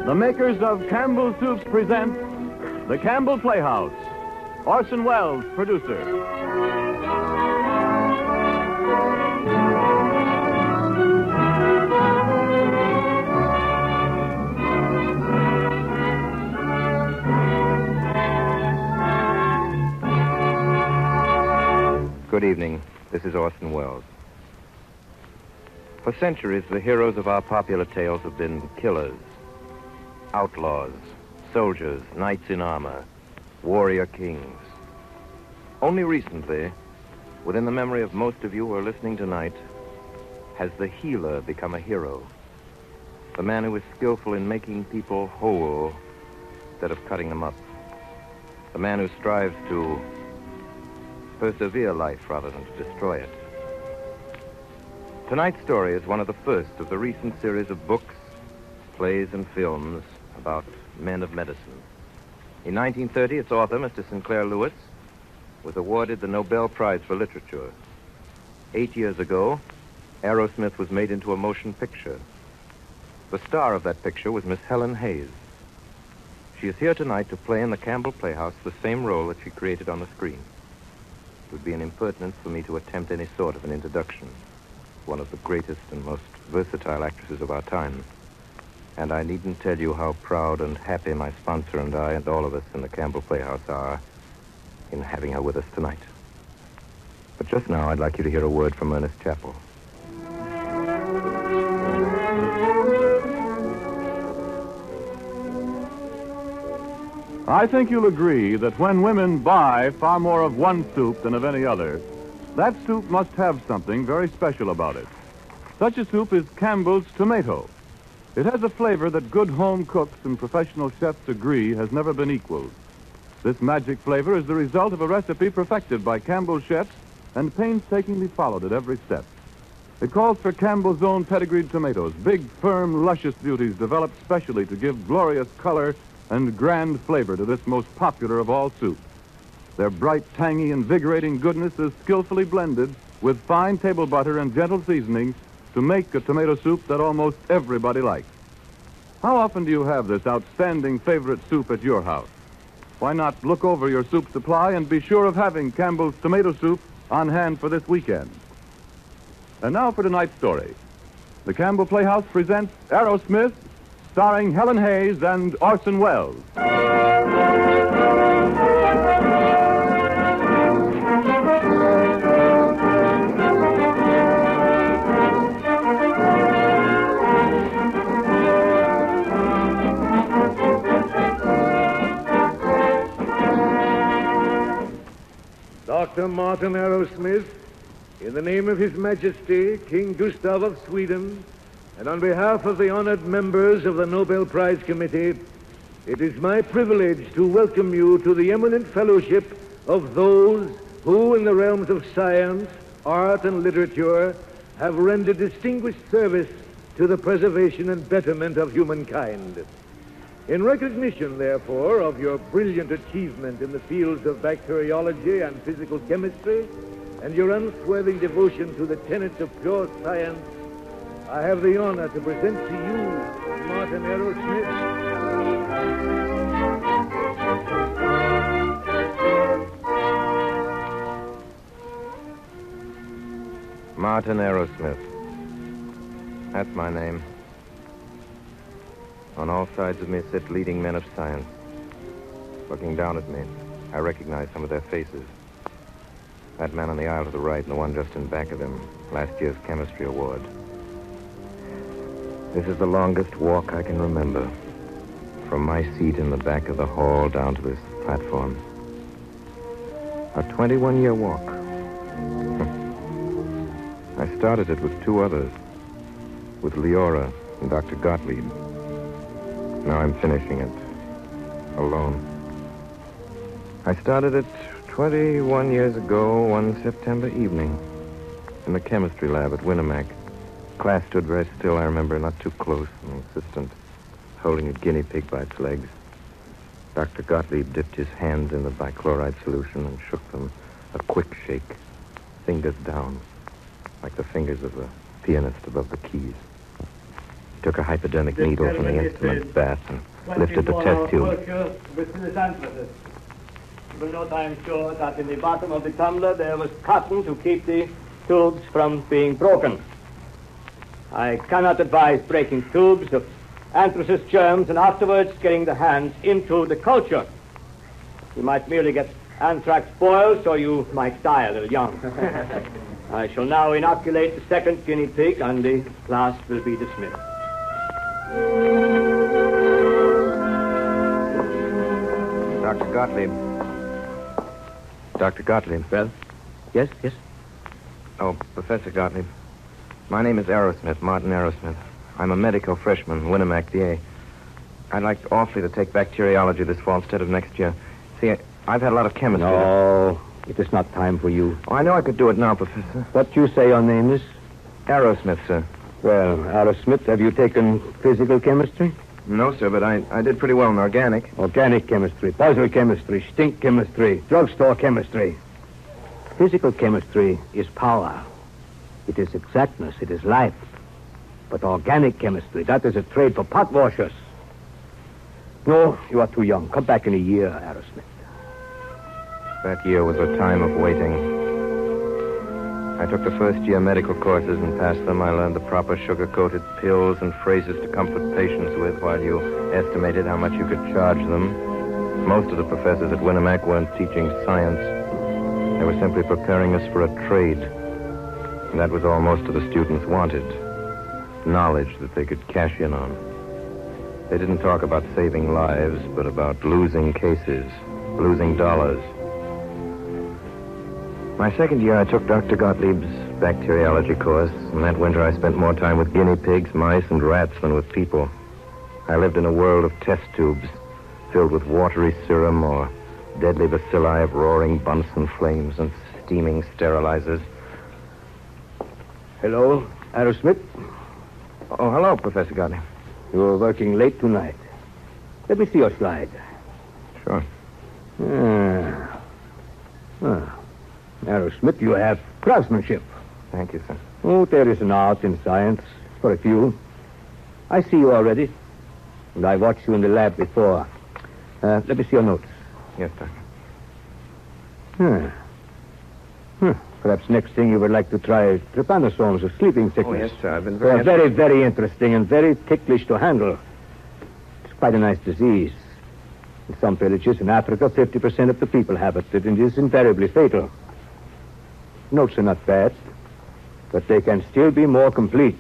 The makers of Campbell Soups present the Campbell Playhouse. Orson Welles, producer. Good evening. This is Orson Welles. For centuries, the heroes of our popular tales have been killers, outlaws, soldiers, knights in armor, warrior kings. Only recently, within the memory of most of you who are listening tonight, has the healer become a hero. The man who is skillful in making people whole instead of cutting them up. The man who strives to persevere life rather than to destroy it. Tonight's story is one of the first of the recent series of books, plays, and films about men of medicine. In 1930, its author, Mr. Sinclair Lewis, was awarded the Nobel Prize for Literature. 8 years ago, Arrowsmith was made into a motion picture. The star of that picture was Miss Helen Hayes. She is here tonight to play in the Campbell Playhouse the same role that she created on the screen. It would be an impertinence for me to attempt any sort of an introduction. One of the greatest and most versatile actresses of our time. And I needn't tell you how proud and happy my sponsor and I and all of us in the Campbell Playhouse are in having her with us tonight. But just now, I'd like you to hear a word from Ernest Chappell. I think you'll agree that when women buy far more of one soup than of any other, that soup must have something very special about it. Such a soup is Campbell's tomato. It has a flavor that good home cooks and professional chefs agree has never been equaled. This magic flavor is the result of a recipe perfected by Campbell chefs and painstakingly followed at every step. It calls for Campbell's own pedigreed tomatoes, big, firm, luscious beauties developed specially to give glorious color and grand flavor to this most popular of all soups. Their bright, tangy, invigorating goodness is skillfully blended with fine table butter and gentle seasoning to make a tomato soup that almost everybody likes. How often do you have this outstanding favorite soup at your house? Why not look over your soup supply and be sure of having Campbell's tomato soup on hand for this weekend? And now for tonight's story. The Campbell Playhouse presents Arrowsmith, starring Helen Hayes and Orson Welles. Dr. Martin Arrowsmith, in the name of His Majesty, King Gustav of Sweden, and on behalf of the honored members of the Nobel Prize Committee, it is my privilege to welcome you to the eminent fellowship of those who, in the realms of science, art, and literature, have rendered distinguished service to the preservation and betterment of humankind. In recognition, therefore, of your brilliant achievement in the fields of bacteriology and physical chemistry, and your unswerving devotion to the tenets of pure science, I have the honor to present to you Martin Arrowsmith. Martin Arrowsmith. That's my name. On all sides of me sit leading men of science. Looking down at me, I recognize some of their faces. That man on the aisle to the right and the one just in back of him, last year's chemistry award. This is the longest walk I can remember. From my seat in the back of the hall down to this platform. A 21-year walk. I started it with two others. With Leora and Dr. Gottlieb. Now I'm finishing it. Alone. I started it 21 years ago, one September evening. In the chemistry lab at Winnemac. Class stood very still, I remember, not too close. An assistant holding a guinea pig by its legs. Dr. Gottlieb dipped his hands in the bichloride solution and shook them. A quick shake. Fingers down. Like the fingers of a pianist above the keys. He took a hypodermic needle from the instrument bath and lifted the test tube. You will note, I am sure, that in the bottom of the tumbler there was cotton to keep the tubes from being broken. I cannot advise breaking tubes of anthracis germs and afterwards getting the hands into the culture. You might merely get anthrax boils, or you might die a little young. I shall now inoculate the second guinea pig, and the class will be dismissed. Dr. Gottlieb. Dr. Gottlieb. Well? Yes? Oh, Professor Gottlieb. My name is Arrowsmith, Martin Arrowsmith. I'm a medical freshman, Winnemac, DA. I'd like awfully to take bacteriology this fall instead of next year. See, I've had a lot of chemistry. No, it is not time for you. Oh, I know I could do it now, Professor. What you say your name is? Arrowsmith, sir. Well, Arrowsmith, have you taken physical chemistry? No, sir, but I did pretty well in organic. Organic chemistry, puzzle chemistry, stink chemistry, drugstore chemistry. Physical chemistry is power. It is exactness. It is life. But organic chemistry, that is a trade for pot washers. No, you are too young. Come back in a year, Arrowsmith. That year was a time of waiting. I took the first year medical courses and passed them. I learned the proper sugar-coated pills and phrases to comfort patients with while you estimated how much you could charge them. Most of the professors at Winnemac weren't teaching science. They were simply preparing us for a trade. And that was all most of the students wanted. Knowledge that they could cash in on. They didn't talk about saving lives, but about losing cases, losing dollars. My second year, I took Dr. Gottlieb's bacteriology course, and that winter I spent more time with guinea pigs, mice, and rats than with people. I lived in a world of test tubes, filled with watery serum or deadly bacilli of roaring Bunsen flames and steaming sterilizers. Hello, Arrowsmith. Oh, hello, Professor Gottlieb. You are working late tonight. Let me see your slide. Sure. Arrowsmith, you have craftsmanship. Thank you, sir. Oh, there is an art in science for a few. I see you already. And I watched you in the lab before. Let me see your notes. Yes, Doctor. Perhaps next thing you would like to try trypanosomes of sleeping sickness. Oh, yes, sir. I've been They are very... very, very interesting and very ticklish to handle. It's quite a nice disease. In some villages in Africa, 50% of the people have it, and it is invariably fatal. Notes are not bad, but they can still be more complete.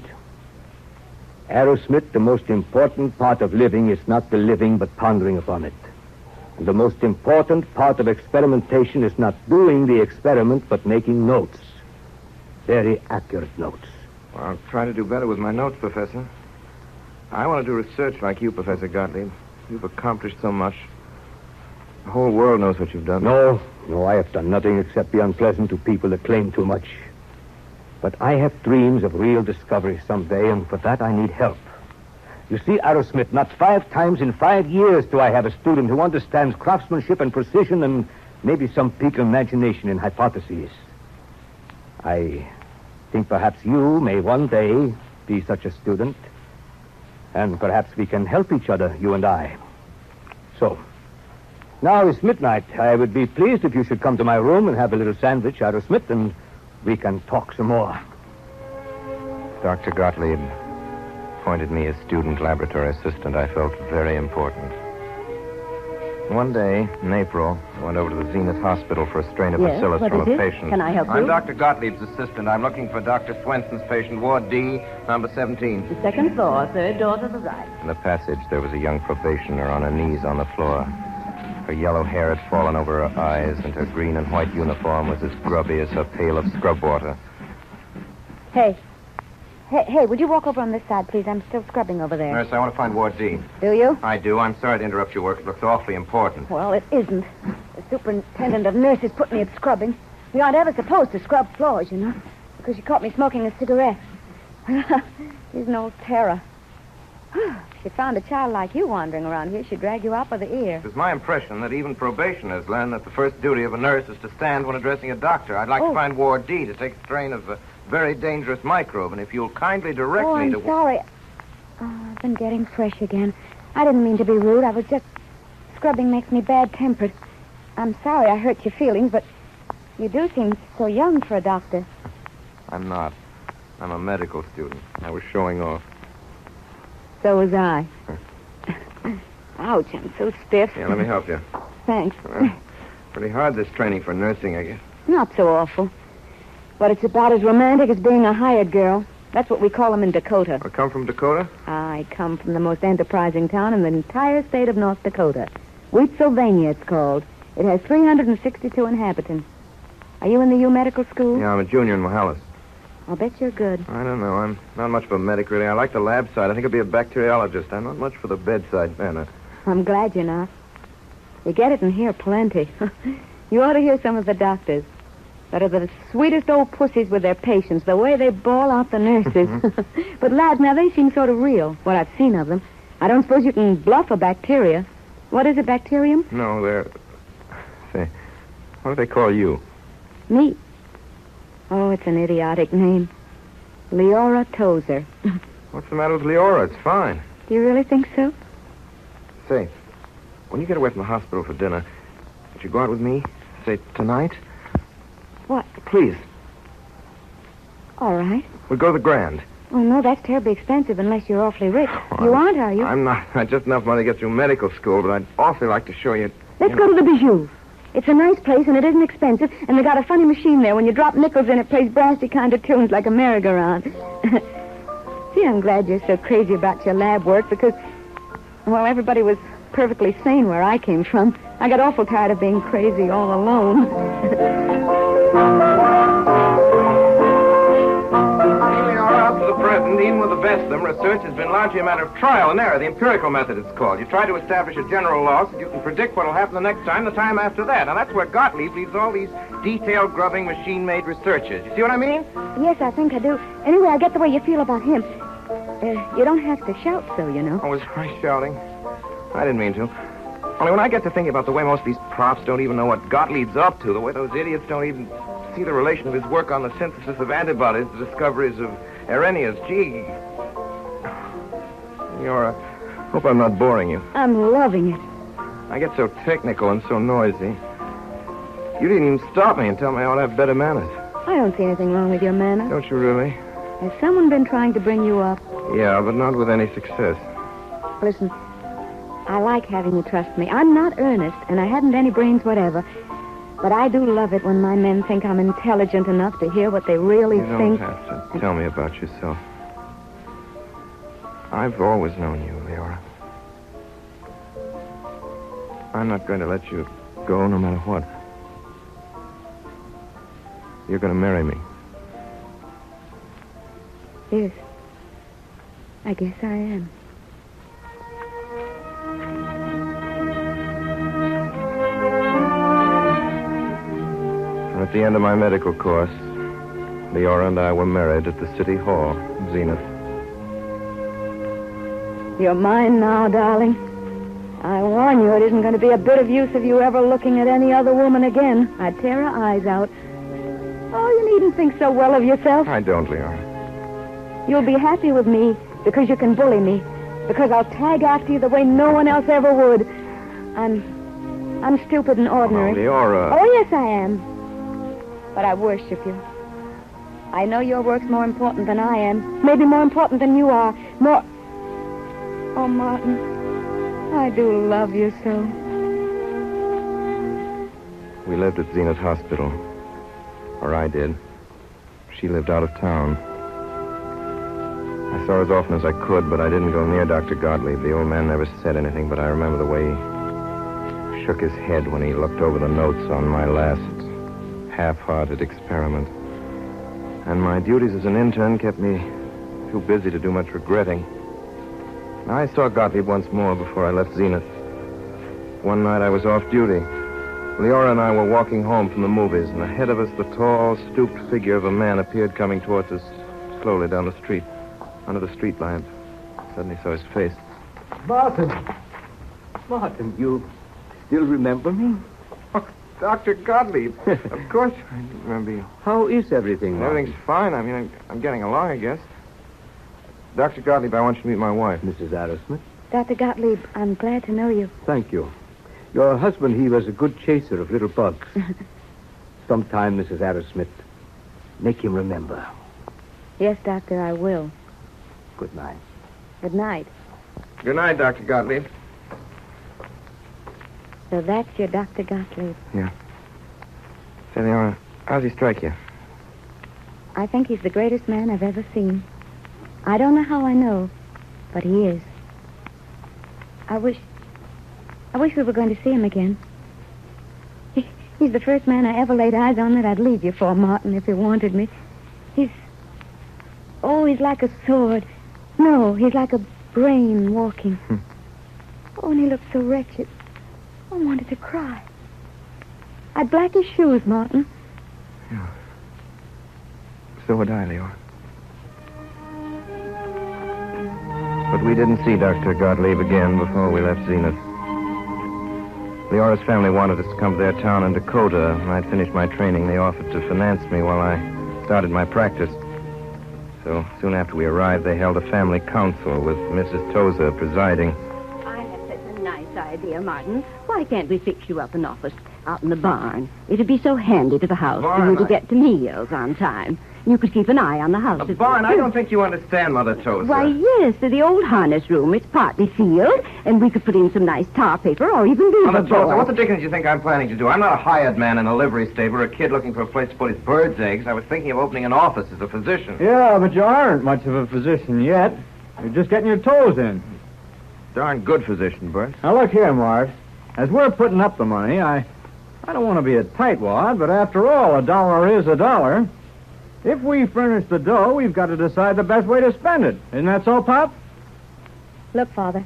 Arrowsmith, the most important part of living is not the living, but pondering upon it. And the most important part of experimentation is not doing the experiment, but making notes. Very accurate notes. Well, I'll try to do better with my notes, Professor. I want to do research like you, Professor Gottlieb. You've accomplished so much. The whole world knows what you've done. No, I have done nothing except be unpleasant to people that claim too much. But I have dreams of real discovery someday, and for that I need help. You see, Arrowsmith, not 5 times in 5 years do I have a student who understands craftsmanship and precision and maybe some peak imagination in hypotheses. I think perhaps you may one day be such a student, and perhaps we can help each other, you and I. So, now it's midnight. I would be pleased if you should come to my room and have a little sandwich, Arrowsmith, and we can talk some more. Dr. Gottlieb appointed me as student laboratory assistant. I felt very important. One day, in April, I went over to the Zenith Hospital for a strain of bacillus what from is a it? patient. Can I help you? I'm Dr. Gottlieb's assistant. I'm looking for Dr. Swenson's patient, Ward D, number 17. The second floor, third door to the right. In the passage, there was a young probationer on her knees on the floor. Her yellow hair had fallen over her eyes, and her green and white uniform was as grubby as her pail of scrub water. Hey, would you walk over on this side, please? I'm still scrubbing over there. Nurse, I want to find Ward D. Do you? I do. I'm sorry to interrupt your work. It looks awfully important. Well, it isn't. The superintendent of nurses put me at scrubbing. We aren't ever supposed to scrub floors, you know, because she caught me smoking a cigarette. She's an old terror. If she found a child like you wandering around here, she'd drag you out by the ear. It was my impression that even probationers learn that the first duty of a nurse is to stand when addressing a doctor. I'd like to find Ward D to take a strain of a very dangerous microbe, and if you'll kindly direct me to... I'm sorry. Oh, I've been getting fresh again. I didn't mean to be rude. I was just... Scrubbing makes me bad-tempered. I'm sorry I hurt your feelings, but you do seem so young for a doctor. I'm not. I'm a medical student. I was showing off. So was I. Ouch, I'm so stiff. Yeah, let me help you. Thanks. Pretty hard, this training for nursing, I guess. Not so awful. But it's about as romantic as being a hired girl. That's what we call them in Dakota. I come from Dakota? I come from the most enterprising town in the entire state of North Dakota. Wheatsylvania, it's called. It has 362 inhabitants. Are you in the U Medical School? Yeah, I'm a junior in Mohalis. I'll bet you're good. I don't know. I'm not much of a medic, really. I like the lab side. I think I'll be a bacteriologist. I'm not much for the bedside manner. I'm glad you're not. You get it in here plenty. You ought to hear some of the doctors. That are the sweetest old pussies with their patients, the way they bawl out the nurses. But, lads, now they seem sort of real, what I've seen of them. I don't suppose you can bluff a bacteria. What is a bacterium? No, they're... Say, what do they call you? Me? Oh, it's an idiotic name. Leora Tozer. What's the matter with Leora? It's fine. Do you really think so? Say, when you get away from the hospital for dinner, would you go out with me? Say, tonight? What? Please. All right. We'll go to the Grand. Oh, no, that's terribly expensive unless you're awfully rich. You aren't, are you? I'm not. I just enough money to get through medical school, but I'd awfully like to show you... Let's go to the Bijou. It's a nice place, and it isn't expensive, and they got a funny machine there. When you drop nickels in, it plays brassy kind of tunes like a merry-go-round. See, I'm glad you're so crazy about your lab work, because, well, everybody was perfectly sane where I came from. I got awful tired of being crazy all alone. Up to the present, even with the best of them, research has been largely a matter of trial and error. The empirical method, it's called. You try to establish a general law so that you can predict what will happen the next time, the time after that. And that's where Gottlieb leaves all these detailed, grubbing, machine-made researches. You see what I mean? Yes, I think I do. Anyway, I get the way you feel about him. You don't have to shout so, you know. Oh, was I shouting? I didn't mean to. Only when I get to thinking about the way most of these profs don't even know what Gottlieb's up to, the way those idiots don't even see the relation of his work on the synthesis of antibodies, the discoveries of Arrhenius, gee. Leora, hope I'm not boring you. I'm loving it. I get so technical and so noisy. You didn't even stop me and tell me I ought to have better manners. I don't see anything wrong with your manners. Don't you really? Has someone been trying to bring you up? Yeah, but not with any success. Listen, I like having you trust me. I'm not earnest, and I haven't any brains whatever. But I do love it when my men think I'm intelligent enough to hear what they really think. You don't have to tell me about yourself. I've always known you, Leora. I'm not going to let you go no matter what. You're going to marry me. Yes. I guess I am. At the end of my medical course, Leora and I were married at the City Hall, Zenith. You're mine now, darling. I warn you, it isn't going to be a bit of use of you ever looking at any other woman again. I'd tear her eyes out. Oh, you needn't think so well of yourself. I don't, Leora. You'll be happy with me because you can bully me. Because I'll tag after you the way no one else ever would. I'm stupid and ordinary. Oh, Leora. Oh, yes, I am. But I worship you. I know your work's more important than I am. Maybe more important than you are. More... Oh, Martin, I do love you so. We lived at Zenith Hospital. Or I did. She lived out of town. I saw her as often as I could, but I didn't go near Dr. Gottlieb. The old man never said anything, but I remember the way he shook his head when he looked over the notes on my last half-hearted experiment. And my duties as an intern kept me too busy to do much regretting. I saw Gottlieb once more before I left Zenith. One night I was off duty. Leora and I were walking home from the movies, and ahead of us the tall, stooped figure of a man appeared coming towards us slowly down the street, under the street lamp. Suddenly saw his face. Martin! Martin, you still remember me? Dr. Gottlieb. Of course I remember you. How is everything, Martin? Everything's fine. I mean, I'm getting along, I guess. Dr. Gottlieb, I want you to meet my wife. Mrs. Arrowsmith. Dr. Gottlieb, I'm glad to know you. Thank you. Your husband, he was a good chaser of little bugs. Sometime, Mrs. Arrowsmith, make him remember. Yes, Doctor, I will. Good night. Good night. Good night, Dr. Gottlieb. So that's your Dr. Gottlieb. Yeah. Say, Leora, how's he strike you? I think he's the greatest man I've ever seen. I don't know how I know, but he is. I wish we were going to see him again. He's the first man I ever laid eyes on that I'd leave you for, Martin, if he wanted me. He's like a sword. No, he's like a brain walking. Oh, and he looked so wretched. I wanted to cry. I'd black his shoes, Martin. Yeah. So would I, Leora. But we didn't see Dr. Gottlieb again before we left Zenith. Leora's family wanted us to come to their town in Dakota. When I'd finished my training, they offered to finance me while I started my practice. So soon after we arrived, they held a family council with Mrs. Tozer presiding. I have such a nice idea, Martin. Why can't we fix you up an office out in the barn? It'd be so handy to the house for you to get to meals on time. You could keep an eye on the house. A barn? I don't think you understand, Mother Tozer. Why, yes, the old harness room. It's partly sealed, and we could put in some nice tar paper or even beaver Mother Tozer, board. what the dickens do you think I'm planning to do? I'm not a hired man in a livery stable or a kid looking for a place to put his bird's eggs. I was thinking of opening an office as a physician. Yeah, but you aren't much of a physician yet. You're just getting your toes in. Darn good physician, Bert. Now, look here, Mart. As we're putting up the money, I don't want to be a tightwad, but after all, a dollar is a dollar. If we furnish the dough, we've got to decide the best way to spend it. Isn't that so, Pop? Look, Father,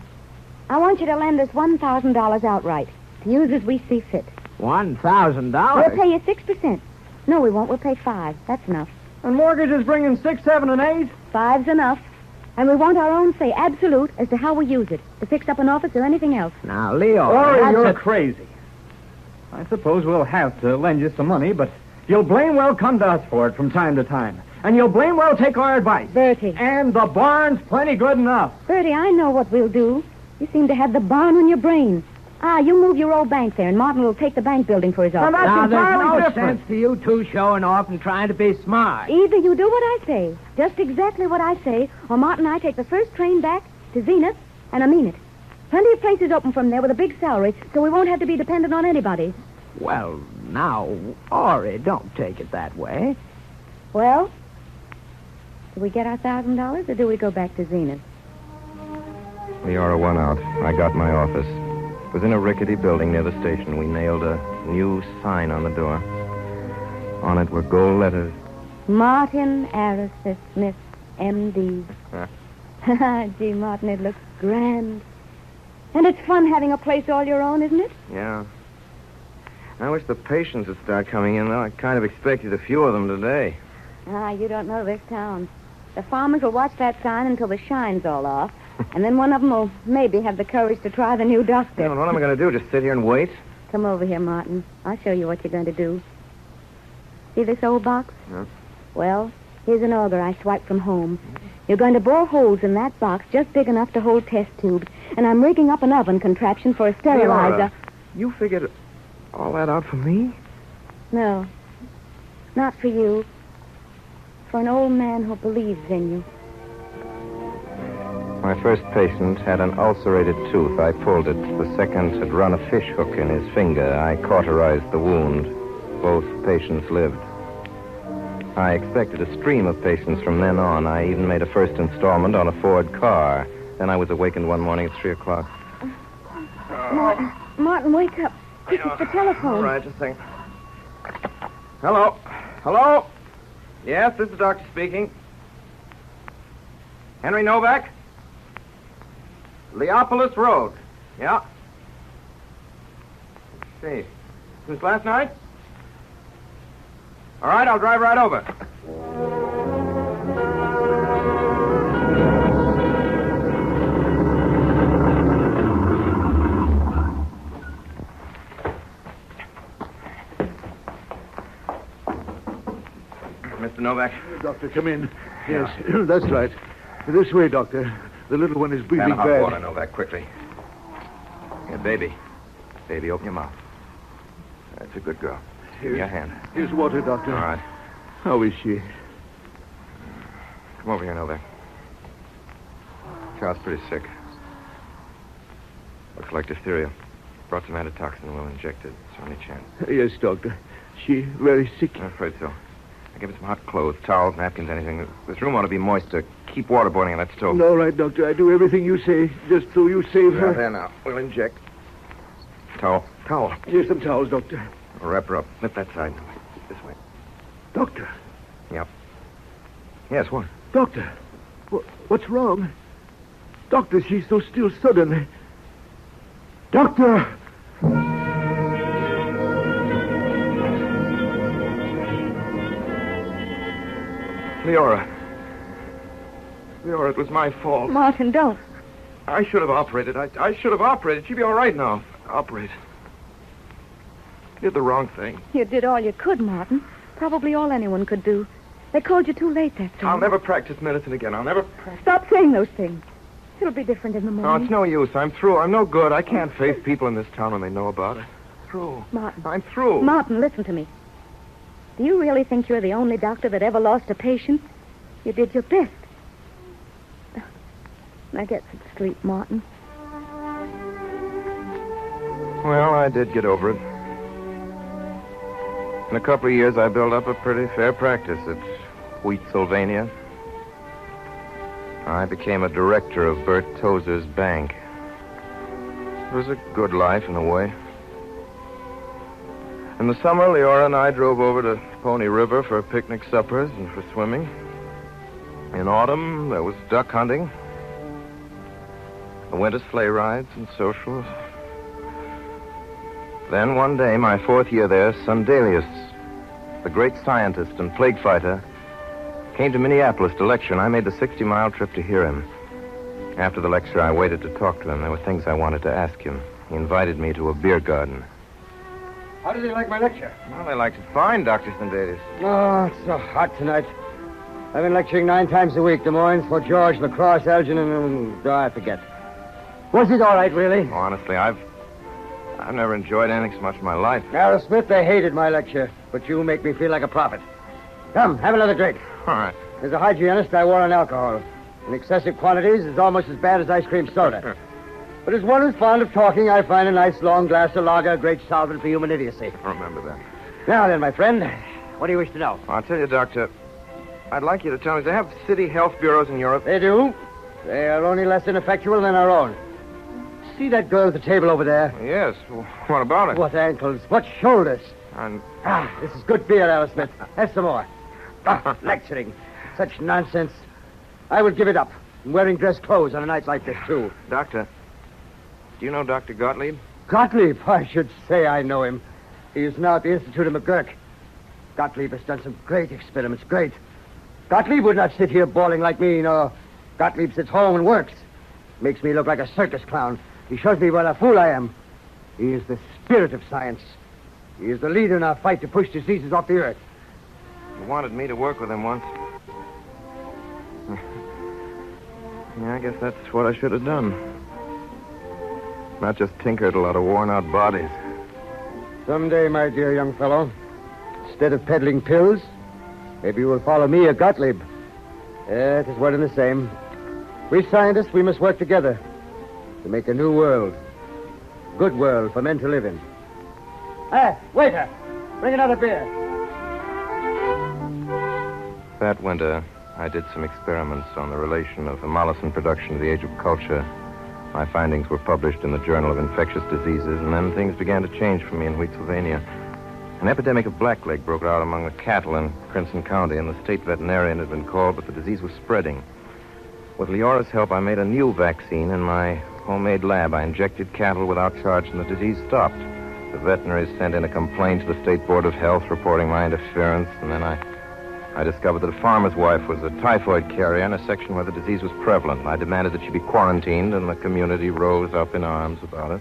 I want you to lend us $1,000 outright to use as we see fit. $1,000? We'll pay you 6%. No, we won't. We'll pay 5. That's enough. And mortgage is bringing 6, 7, and 8? 5's enough. And we want our own say, absolute, as to how we use it, to fix up an office or anything else. Now, Leo... Lori, you're crazy. I suppose we'll have to lend you some money, but you'll blame well come to us for it from time to time. And you'll blame well take our advice. Bertie. And the barn's plenty good enough. Bertie, I know what we'll do. You seem to have the barn on your brain. You move your old bank there, and Martin will take the bank building for his office. Now, that's entirely there's no different. sense to you two showing off and trying to be smart. Either you do what I say, just exactly what I say, or Martin and I take the first train back to Zenith, and I mean it. Plenty of places open from there with a big salary, so we won't have to be dependent on anybody. Well, now, Ori, don't take it that way. Well, do we get our $1,000, or do we go back to Zenith? Leora won out. I got my office. It was in a rickety building near the station. We nailed a new sign on the door. On it were gold letters. Martin Arrowsmith, Smith, M.D. Gee, Martin, it looks grand. And it's fun having a place all your own, isn't it? Yeah. I wish the patients would start coming in, though. I kind of expected a few of them today. You don't know this town. The farmers will watch that sign until the shine's all off. And then one of them will maybe have the courage to try the new doctor. Yeah, well, what am I going to do? Just sit here and wait? Come over here, Martin. I'll show you what you're going to do. See this old box? Yeah. Well, here's an auger I swiped from home. You're going to bore holes in that box just big enough to hold test tubes. And I'm rigging up an oven contraption for a sterilizer. You figured all that out for me? No, not for you. For an old man who believes in you. My first patient had an ulcerated tooth. I pulled it. The second had run a fish hook in his finger. I cauterized the wound. Both patients lived. I expected a stream of patients from then on. I even made a first installment on a Ford car. Then I was awakened one morning at 3 o'clock. Martin, wake up. Quick, it's the telephone. All right, just a second. Hello? Hello? Yes, this is the doctor speaking. Henry Novak? Leopolis Road. Yeah. Let's see. Since last night? All right, I'll drive right over. Mr. Novak. Doctor, come in. Yes, that's right. This way, Doctor. The little one is breathing Pan of hot bad. water, Novak, quickly. Here, baby. Baby, open your mouth. That's a good girl. Give me your hand. Here's water, Doctor. All right. How is she? Come over here, Novak. Child's pretty sick. Looks like diphtheria. Brought some antitoxin. We'll inject it. Is there any chance? Yes, Doctor. She very sick. I'm afraid so. I give her some hot clothes, towels, napkins, anything. This room ought to be moist to keep water boiling on that stove. All right, Doctor. I do everything you say, just so you save her. There now. We'll inject. Towel. Towel. Here's some towels, Doctor. We'll wrap her up. Lift that side. This way. Doctor. Yep. Yes, what? Doctor. What's wrong? Doctor, she's so still suddenly. Doctor! Leora. Leora, it was my fault. Martin, don't. I should have operated. I should have operated. She'd be all right now. Operate. Did the wrong thing. You did all you could, Martin. Probably all anyone could do. They called you too late that time. I'll never practice medicine again. I'll never practice. Stop saying those things. It'll be different in the No, morning. it's no use. I'm through. I'm no good. I can't face people in this town when they know about it. Through. Martin. I'm through. Martin, listen to me. Do you really think you're the only doctor that ever lost a patient? You did your best. Now get some sleep, Martin. Well, I did get over it. In a couple of years, I built up a pretty fair practice at Wheat, Sylvania. I became a director of Bert Tozer's bank. It was a good life in a way. In the summer, Leora and I drove over to Pony River for picnic suppers and for swimming. In autumn, there was duck hunting. The winter sleigh rides and socials. Then one day, my fourth year there, Sundelius, the great scientist and plague fighter, came to Minneapolis to lecture, and I made the 60-mile trip to hear him. After the lecture, I waited to talk to him. There were things I wanted to ask him. He invited me to a beer garden. How did you like my lecture? Well, I liked it fine, Dr. Sundelius. Oh, it's so hot tonight. I've been lecturing 9 times a week. Des Moines, Fort George, La Crosse, Elgin, and I forget. Was it all right, really? Oh, honestly, I've never enjoyed anything so much in my life. Arrowsmith, they hated my lecture, but you make me feel like a prophet. Come, have another drink. All right. As a hygienist, I warn on alcohol. In excessive quantities, it's almost as bad as ice cream soda. But as one who's fond of talking, I find a nice long glass of lager a great solvent for human idiocy. I remember that. Now then, my friend, what do you wish to know? I'll tell you, Doctor, I'd like you to tell me, do they have city health bureaus in Europe? They do. They are only less ineffectual than our own. See that girl at the table over there? Yes. Well, what about it? What ankles, what shoulders. And This is good beer, Arrowsmith. Have some more. Lecturing. Such nonsense. I would give it up. I'm wearing dress clothes on a night like this, too. Doctor, do you know Dr. Gottlieb? Gottlieb, I should say I know him. He is now at the Institute of McGurk. Gottlieb has done some great experiments, great. Gottlieb would not sit here bawling like me, no. Gottlieb sits home and works. Makes me look like a circus clown. He shows me what a fool I am. He is the spirit of science. He is the leader in our fight to push diseases off the earth. He wanted me to work with him once. Yeah, I guess that's what I should have done. Not just tinker at a lot of worn-out bodies. Someday, my dear young fellow, instead of peddling pills, maybe you will follow me or Gottlieb. It is one and the same. We scientists, we must work together to make a new world. Good world for men to live in. Hey, waiter, bring another beer. That winter, I did some experiments on the relation of hemolysin production to the age of culture. My findings were published in the Journal of Infectious Diseases, and then things began to change for me in Wheat, Sylvania. An epidemic of blackleg broke out among the cattle in Crimson County, and the state veterinarian had been called, but the disease was spreading. With Leora's help, I made a new vaccine in my homemade lab. I injected cattle without charge, and the disease stopped. The veterinaries sent in a complaint to the State Board of Health reporting my interference, and then I discovered that a farmer's wife was a typhoid carrier in a section where the disease was prevalent. I demanded that she be quarantined, and the community rose up in arms about it.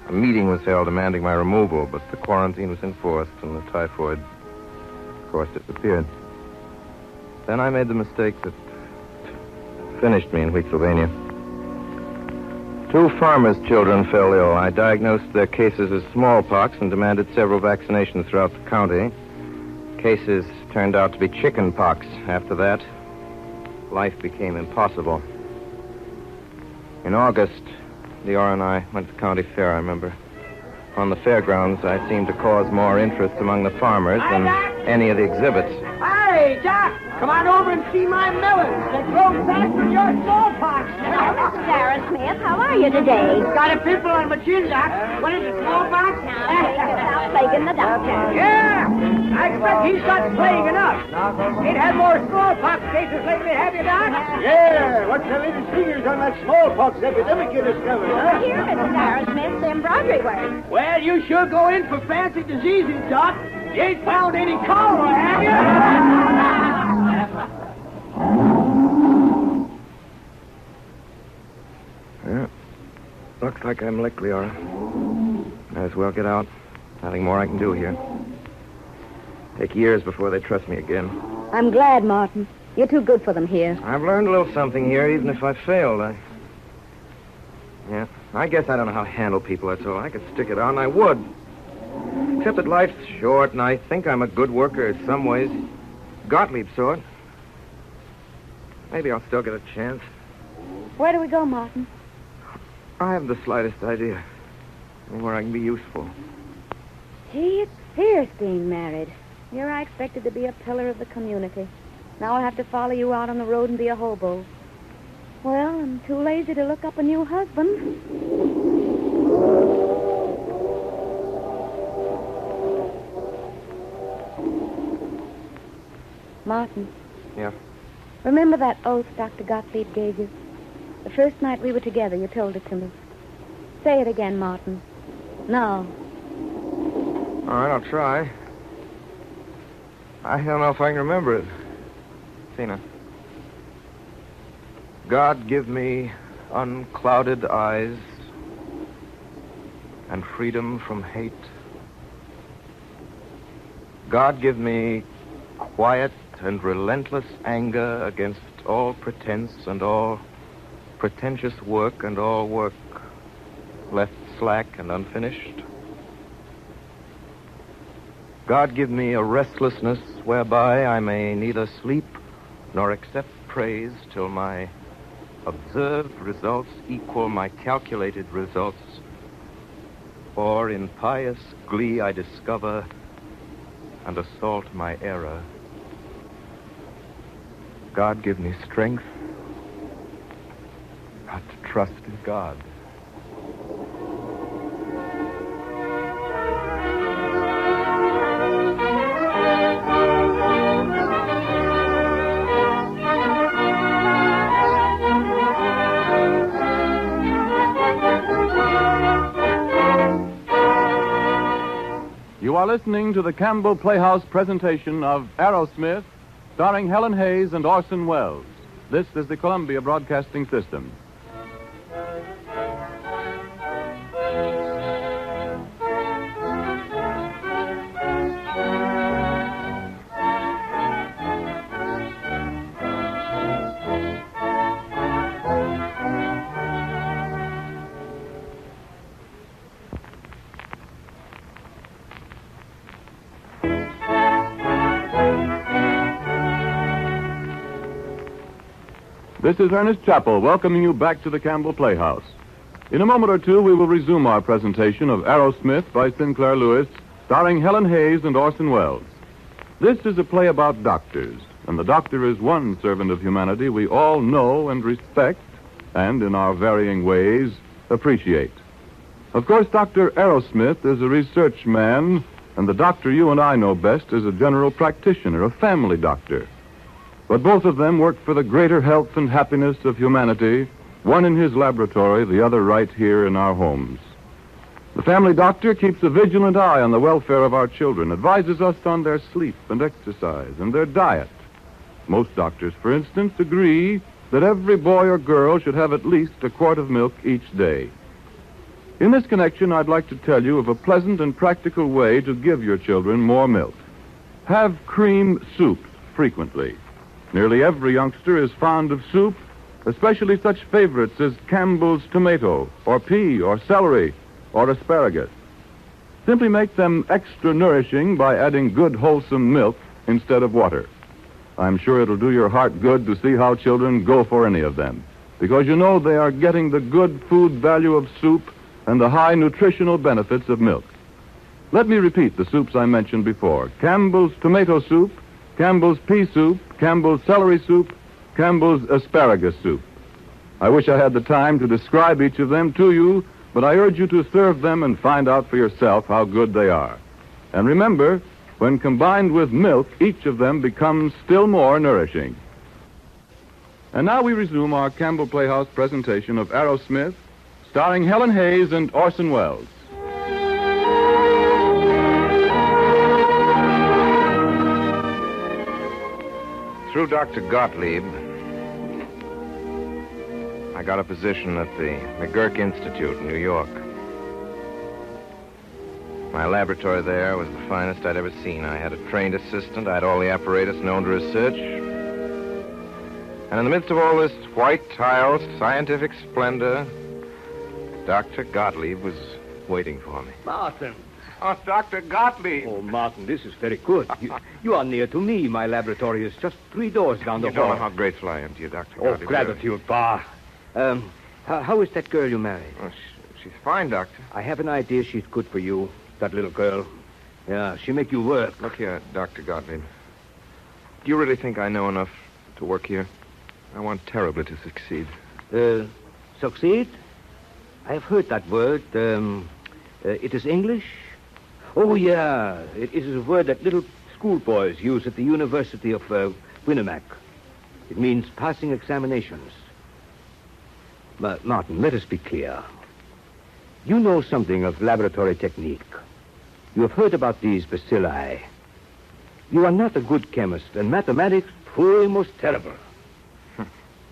A meeting was held demanding my removal, but the quarantine was enforced, and the typhoid, of course, disappeared. Then I made the mistake that finished me in Wheatsylvania. 2 farmers' children fell ill. I diagnosed their cases as smallpox and demanded several vaccinations throughout the county. Cases turned out to be chicken pox. After that, life became impossible. In August, Leora and I went to the county fair, I remember. On the fairgrounds, I seemed to cause more interest among the farmers than any of the exhibits. Hey, Doc, come on over and see my melons. They grow fast with your smallpox. Hello, Mrs. Arrowsmith. How are you today? Got a pimple on my chin, Doc. What is it, smallpox? Without plaguing the doctor. Yeah, I expect he's got plague enough. Ain't had more smallpox cases lately, have you, Doc? Yeah, what's the latest figures on that smallpox epidemic you discovered, huh? Here, Mrs. Arrowsmith, the embroidery work. Well, you sure go in for fancy diseases, Doc. You ain't found any cholera, have you? Yeah. Looks like I'm licked, Leora. Might as well get out. Nothing more I can do here. Take years before they trust me again. I'm glad, Martin. You're too good for them here. I've learned a little something here, even if I failed. Yeah, I guess I don't know how to handle people, that's all. I could stick it out, and I would. Except that life's short, and I think I'm a good worker in some ways. Gottlieb sort. Maybe I'll still get a chance. Where do we go, Martin? I haven't the slightest idea. Where I can be useful. Gee, it's fierce being married. Here I expected to be a pillar of the community. Now I'll have to follow you out on the road and be a hobo. Well, I'm too lazy to look up a new husband. Martin. Yeah? Remember that oath Dr. Gottlieb gave you? The first night we were together, you told it to me. Say it again, Martin. No. All right, I'll try. I don't know if I can remember it. Tina. God give me unclouded eyes and freedom from hate. God give me quiet and relentless anger against all pretense and all pretentious work and all work left slack and unfinished. God give me a restlessness whereby I may neither sleep nor accept praise till my observed results equal my calculated results, or in pious glee I discover and assault my error. God give me strength not to trust in God. You are listening to the Campbell Playhouse presentation of Arrowsmith, starring Helen Hayes and Orson Welles. This is the Columbia Broadcasting System. This is Ernest Chappell welcoming you back to the Campbell Playhouse. In a moment or two, we will resume our presentation of Arrowsmith by Sinclair Lewis, starring Helen Hayes and Orson Welles. This is a play about doctors, and the doctor is one servant of humanity we all know and respect, and in our varying ways, appreciate. Of course, Dr. Arrowsmith is a research man, and the doctor you and I know best is a general practitioner, a family doctor. But both of them work for the greater health and happiness of humanity, one in his laboratory, the other right here in our homes. The family doctor keeps a vigilant eye on the welfare of our children, advises us on their sleep and exercise and their diet. Most doctors, for instance, agree that every boy or girl should have at least a quart of milk each day. In this connection, I'd like to tell you of a pleasant and practical way to give your children more milk. Have cream soups frequently. Nearly every youngster is fond of soup, especially such favorites as Campbell's tomato, or pea, or celery, or asparagus. Simply make them extra nourishing by adding good, wholesome milk instead of water. I'm sure it'll do your heart good to see how children go for any of them, because you know they are getting the good food value of soup and the high nutritional benefits of milk. Let me repeat the soups I mentioned before: Campbell's tomato soup, Campbell's pea soup, Campbell's celery soup, Campbell's asparagus soup. I wish I had the time to describe each of them to you, but I urge you to serve them and find out for yourself how good they are. And remember, when combined with milk, each of them becomes still more nourishing. And now we resume our Campbell Playhouse presentation of Arrowsmith, starring Helen Hayes and Orson Welles. Through Dr. Gottlieb, I got a position at the McGurk Institute in New York. My laboratory there was the finest I'd ever seen. I had a trained assistant. I had all the apparatus known to research. And in the midst of all this white-tiled scientific splendor, Dr. Gottlieb was waiting for me. Martin. Oh, Dr. Gottlieb. Oh, Martin, this is very good. You are near to me. My laboratory is just 3 doors down the You don't hall. know how grateful I am to you, Dr. Oh, Gottlieb. gratitude, Pa. How is that girl you married? Oh, she's fine, Doctor. I have an idea she's good for you, that little girl. Yeah, she make you work. Look here, Dr. Gottlieb. Do you really think I know enough to work here? I want terribly to succeed. Succeed? I have heard that word. It is English? Oh, yeah. It is a word that little schoolboys use at the University of Winnemac. It means passing examinations. But, Martin, let us be clear. You know something of laboratory technique. You have heard about these bacilli. You are not a good chemist, and mathematics, pooh, most terrible.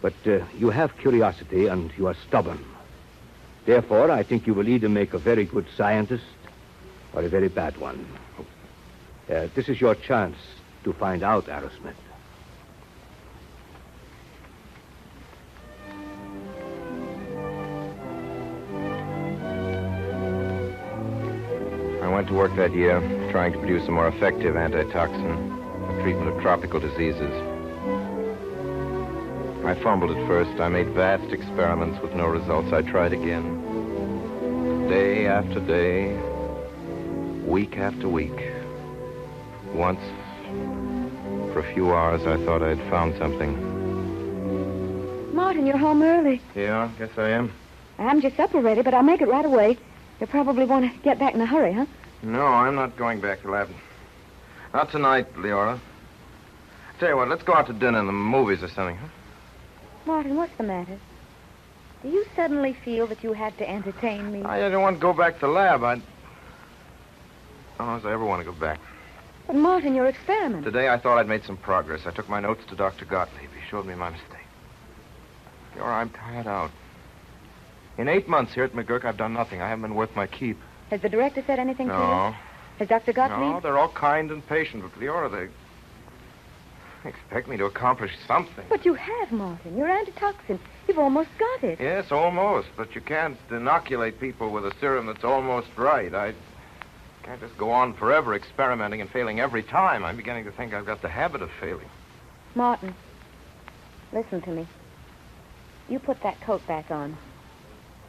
But you have curiosity, and you are stubborn. Therefore, I think you will either make a very good scientist or a very bad one. This is your chance to find out, Arrowsmith. I went to work that year trying to produce a more effective antitoxin for treatment of tropical diseases. I fumbled at first. I made vast experiments with no results. I tried again. Day after day, week after week. Once, for a few hours, I thought I'd found something. Martin, you're home early. Yeah, guess I am. I'm just supper ready, but I'll make it right away. You'll probably want to get back in a hurry, huh? No, I'm not going back to lab. Not tonight, Leora. Tell you what, let's go out to dinner and the movies or something, huh? Martin, what's the matter? Do you suddenly feel that you have to entertain me? I don't want to go back to lab. I don't know if I ever want to go back. But, Martin, your experiment. Today I thought I'd made some progress. I took my notes to Dr. Gottlieb. He showed me my mistake. Leora, I'm tired out. In 8 months here at McGurk, I've done nothing. I haven't been worth my keep. Has the director said anything to you? No. Has Dr. Gottlieb? No, they're all kind and patient. But, Leora, they expect me to accomplish something. But you have, Martin. Your antitoxin. You've almost got it. Yes, almost. But you can't inoculate people with a serum that's almost right. I can't just go on forever experimenting and failing every time. I'm beginning to think I've got the habit of failing. Martin, listen to me. You put that coat back on.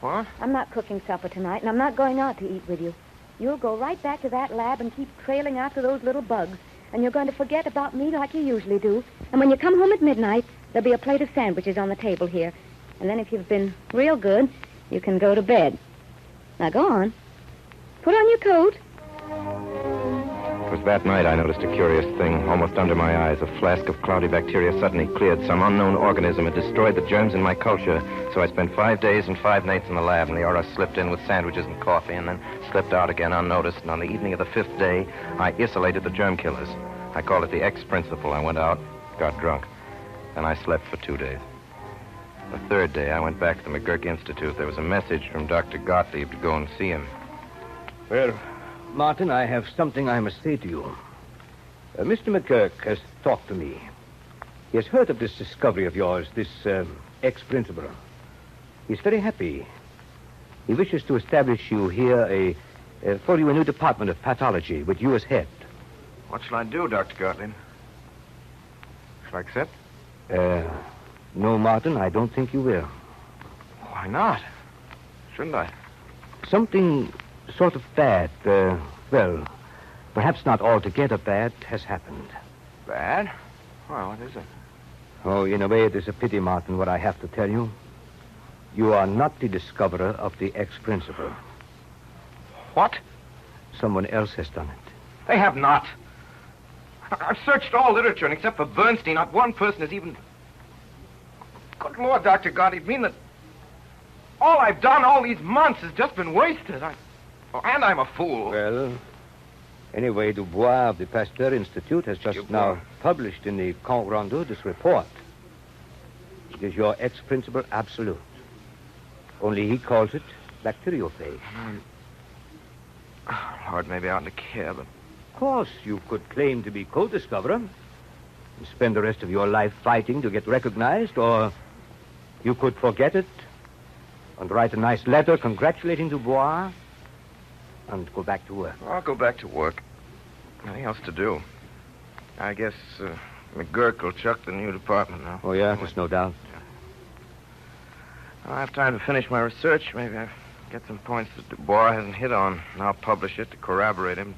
What? I'm not cooking supper tonight, and I'm not going out to eat with you. You'll go right back to that lab and keep trailing after those little bugs. And you're going to forget about me like you usually do. And when you come home at midnight, there'll be a plate of sandwiches on the table here. And then if you've been real good, you can go to bed. Now, go on. Put on your coat. It was that night I noticed a curious thing almost under my eyes. A flask of cloudy bacteria suddenly cleared. Some unknown organism had destroyed the germs in my culture. So I spent 5 days and 5 nights in the lab, and Leora slipped in with sandwiches and coffee and then slipped out again unnoticed. And on the evening of the 5th day, I isolated the germ killers. I called it the X principle. I went out, got drunk. Then I slept for 2 days. The 3rd day, I went back to the McGurk Institute. There was a message from Dr. Gottlieb to go and see him. Well, Martin, I have something I must say to you. Mr. McGurk has talked to me. He has heard of this discovery of yours, this ex-principal. He's very happy. He wishes to establish you here for you a new department of pathology with you as head. What shall I do, Dr. Gottlieb? Shall I accept? No, Martin, I don't think you will. Why not? Shouldn't I? Something sort of bad, well, perhaps not altogether bad, has happened. Bad? Well, what is it? Oh, in a way, it is a pity, Martin, what I have to tell you. You are not the discoverer of the ex-principal. What? Someone else has done it. They have not. I've searched all literature, and except for Bernstein, not one person has even... Good Lord, Dr. Gottlieb, you mean that all I've done all these months has just been wasted? And I'm a fool. Well, anyway, Dubois of the Pasteur Institute has just now published in the Compte Rendu this report. It is your ex-principal absolute. Only he calls it bacteriophage. Lord, maybe I oughtn't to care, but... Of course, you could claim to be co-discoverer and spend the rest of your life fighting to get recognized, or you could forget it and write a nice letter congratulating Dubois and go back to work. I'll go back to work. Nothing else to do. I guess McGurk will chuck the new department now. Oh, yeah? There's no doubt. I'll have time to finish my research. Maybe I'll get some points that Dubois hasn't hit on, and I'll publish it to corroborate him.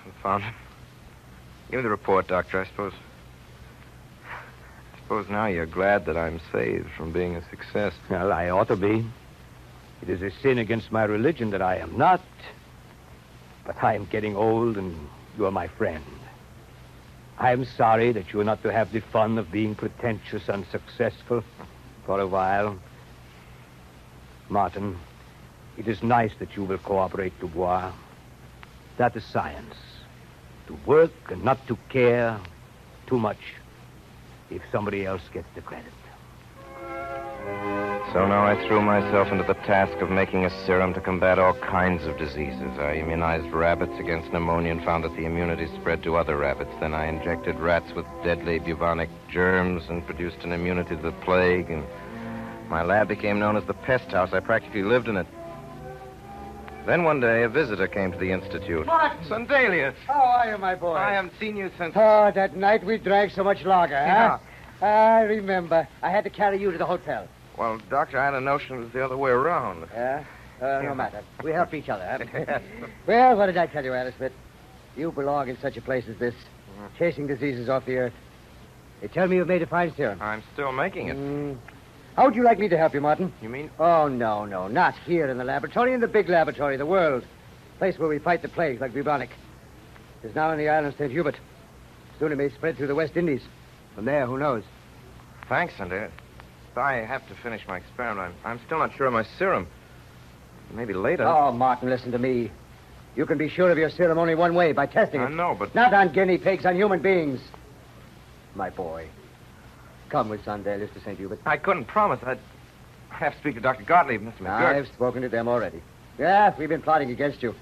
Confound him. Give me the report, Doctor. I suppose now you're glad that I'm saved from being a success. Well, I ought to be. It is a sin against my religion that I am not. But I am getting old, and you are my friend. I am sorry that you are not to have the fun of being pretentious and successful for a while. Martin, it is nice that you will cooperate, Dubois. That is science. To work and not to care too much if somebody else gets the credit. So now I threw myself into the task of making a serum to combat all kinds of diseases. I immunized rabbits against pneumonia and found that the immunity spread to other rabbits. Then I injected rats with deadly bubonic germs and produced an immunity to the plague. And my lab became known as the pest house. I practically lived in it. Then one day, a visitor came to the institute. What? Sundelius. How are you, my boy? I haven't seen you since... Oh, that night we drank so much lager, huh? I remember. I had to carry you to the hotel. Well, Doctor, I had a notion it was the other way around. Yeah? No matter. We help each other, huh? Well, what did I tell you, Arrowsmith? You belong in such a place as this, chasing diseases off the earth. They tell me you've made a fine serum. I'm still making it. How would you like me to help you, Martin? You mean? Oh, no. Not here in the laboratory. In the big laboratory, the world. Place where we fight the plague like bubonic. It's now in the island of St. Hubert. Soon it may spread through the West Indies. From there, who knows? Thanks, Sundelius. I have to finish my experiment. I'm still not sure of my serum. Maybe later. Oh, Martin, listen to me. You can be sure of your serum only one way, by testing it. I know, but... Not on guinea pigs, on human beings. My boy. Come with Sundelius to St. Hubert. I couldn't promise. I'd have to speak to Dr. Gottlieb, Mr. McGurk. I've spoken to them already. Yeah, we've been plotting against you.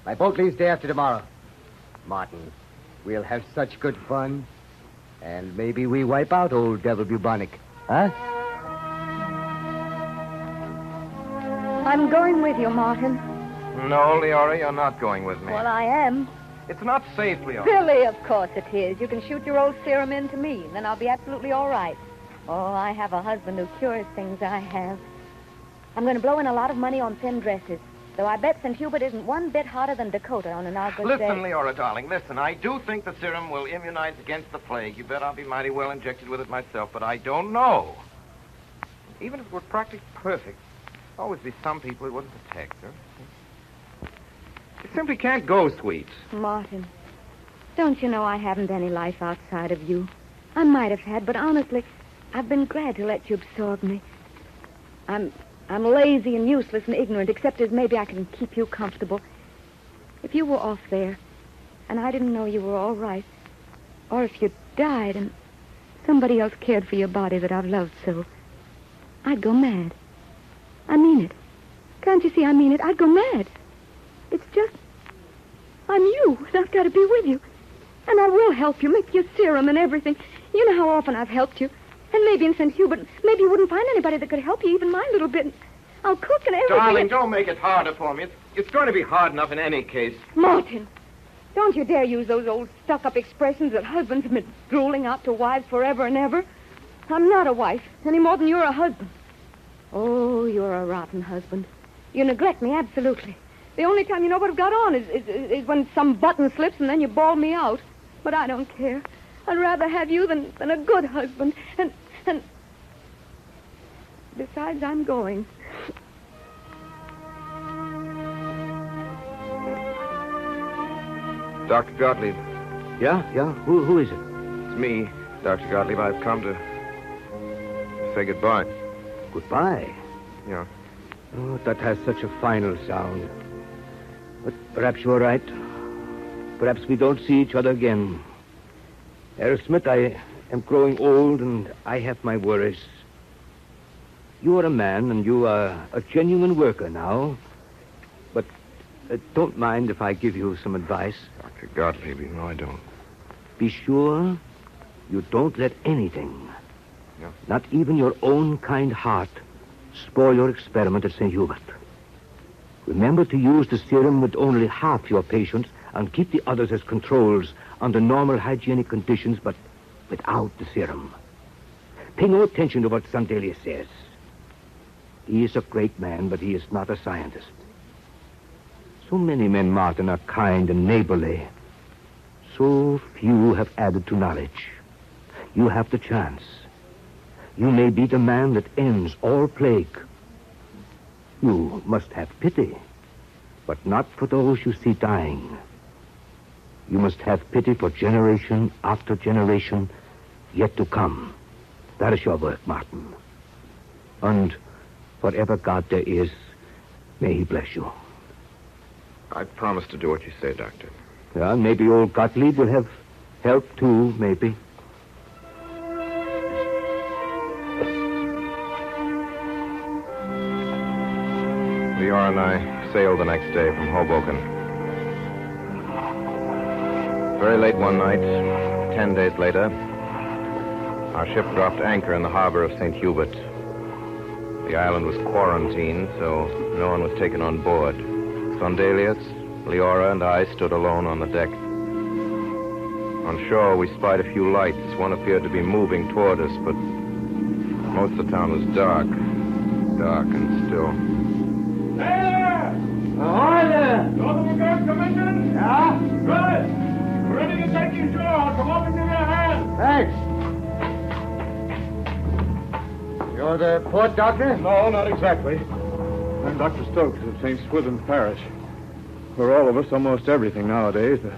My boat leaves day after tomorrow. Martin, we'll have such good fun. And maybe we wipe out old Devil Bubonic. Huh? I'm going with you, Martin. No, Leora, you're not going with me. Well, I am. It's not safe, Leora. Billy, of course it is. You can shoot your old serum into me, and then I'll be absolutely all right. Oh, I have a husband who cures things I have. I'm going to blow in a lot of money on thin dresses, though I bet St. Hubert isn't one bit hotter than Dakota on an August day. Listen, Leora, darling, listen. I do think the serum will immunize against the plague. You bet I'll be mighty well injected with it myself, but I don't know. Even if it were practically perfect, there'll always be some people it wouldn't protect, huh? It simply can't go, sweet. Martin, don't you know I haven't any life outside of you? I might have had, but honestly, I've been glad to let you absorb me. I'm lazy and useless and ignorant, except as maybe I can keep you comfortable. If you were off there, and I didn't know you were all right, or if you died and somebody else cared for your body that I've loved so, I'd go mad. I mean it. Can't you see I mean it? I'd go mad. It's just, I'm you, and I've got to be with you. And I will help you, make your serum and everything. You know how often I've helped you. And maybe in St. Hubert, maybe you wouldn't find anybody that could help you, even my little bit. I'll cook and everything. Darling, don't make it harder for me. It's going to be hard enough in any case. Martin, don't you dare use those old stuck-up expressions that husbands have been drooling out to wives forever and ever. I'm not a wife, any more than you're a husband. Oh, you're a rotten husband. You neglect me, absolutely. The only time you know what I've got on is when some button slips and then you bawl me out. But I don't care. I'd rather have you than a good husband. And besides, I'm going. Dr. Gottlieb. Yeah? Who is it? It's me, Dr. Gottlieb. I've come to say goodbye. Goodbye. Yeah. Oh, that has such a final sound. But perhaps you're right. Perhaps we don't see each other again. Arrowsmith, I am growing old and I have my worries. You are a man and you are a genuine worker now. But don't mind if I give you some advice. Dr. Gottlieb, you know I don't. Be sure you don't let anything, Yeah. not even your own kind heart, spoil your experiment at St. Hubert. Remember to use the serum with only half your patients and keep the others as controls under normal hygienic conditions, but without the serum. Pay no attention to what Sandelia says. He is a great man, but he is not a scientist. So many men, Martin, are kind and neighborly. So few have added to knowledge. You have the chance. You may be the man that ends all plague. You must have pity, but not for those you see dying. You must have pity for generation after generation yet to come. That is your work, Martin. And whatever God there is, may he bless you. I promise to do what you say, Doctor. Yeah, maybe old Gottlieb will have help too, maybe. Leora and I sailed the next day from Hoboken. Very late one night, 10 days later, our ship dropped anchor in the harbor of St. Hubert. The island was quarantined, so no one was taken on board. Sondelius, Leora, and I stood alone on the deck. On shore, we spied a few lights. One appeared to be moving toward us, but most of the town was dark. Dark and still. There! Ahoy there! Northern Guard Commission? Yeah? Good. We're ready to take you ashore. Come up into your hands. Thanks. You're the port doctor? No, not exactly. I'm Dr. Stokes of St. Swithin's Parish. For all of us, almost everything nowadays. The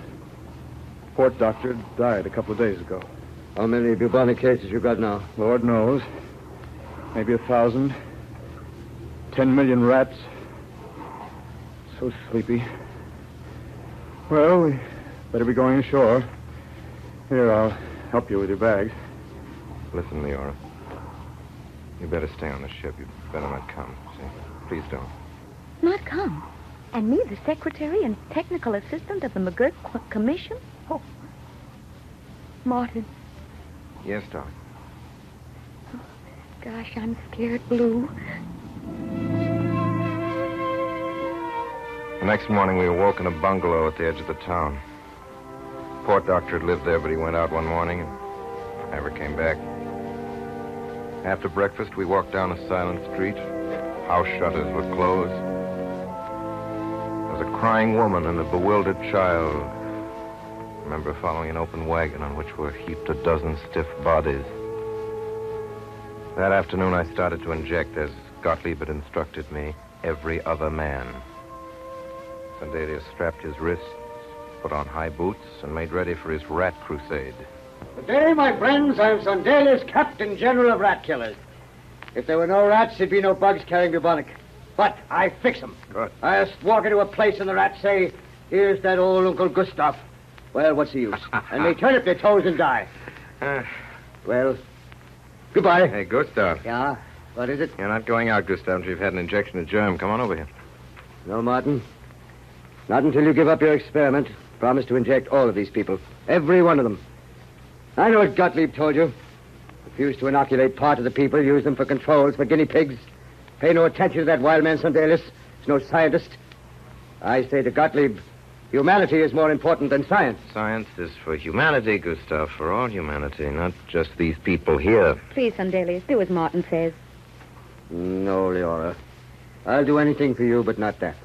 port doctor died a couple of days ago. How many bubonic cases you got now? Lord knows. Maybe 1,000. 10 million rats. So sleepy. Well, we better be going ashore. Here, I'll help you with your bags. Listen, Leora. You better stay on the ship. You better not come, see? Please don't. Not come? And me, the secretary and technical assistant of the McGirt Commission? Oh. Martin. Yes, darling. Gosh, I'm scared blue. The next morning, we awoke in a bungalow at the edge of the town. Port doctor had lived there, but he went out one morning and never came back. After breakfast, we walked down a silent street. House shutters were closed. There was a crying woman and a bewildered child. I remember following an open wagon on which were heaped a dozen stiff bodies. That afternoon, I started to inject, as Gottlieb had instructed me, every other man. Sandelius strapped his wrists, put on high boots, and made ready for his rat crusade. Today, my friends, I'm Sondelius, Captain General of Rat Killers. If there were no rats, there'd be no bugs carrying bubonic. But I fix them. Good. I just walk into a place and the rats say, here's that old Uncle Gustav. Well, what's the use? And they turn up their toes and die. Well, goodbye. Hey, Gustav. Yeah? What is it? You're not going out, Gustav, until you've had an injection of germ. Come on over here. No, Martin. Not until you give up your experiment. Promise to inject all of these people. Every one of them. I know what Gottlieb told you. If Refuse to inoculate part of the people, use them for controls, for guinea pigs. Pay no attention to that wild man Sundalis. He's no scientist. I say to Gottlieb, humanity is more important than science. Science is for humanity, Gustav, for all humanity, not just these people here. Please, Sundelius, do as Martin says. No, Leora. I'll do anything for you, but not that.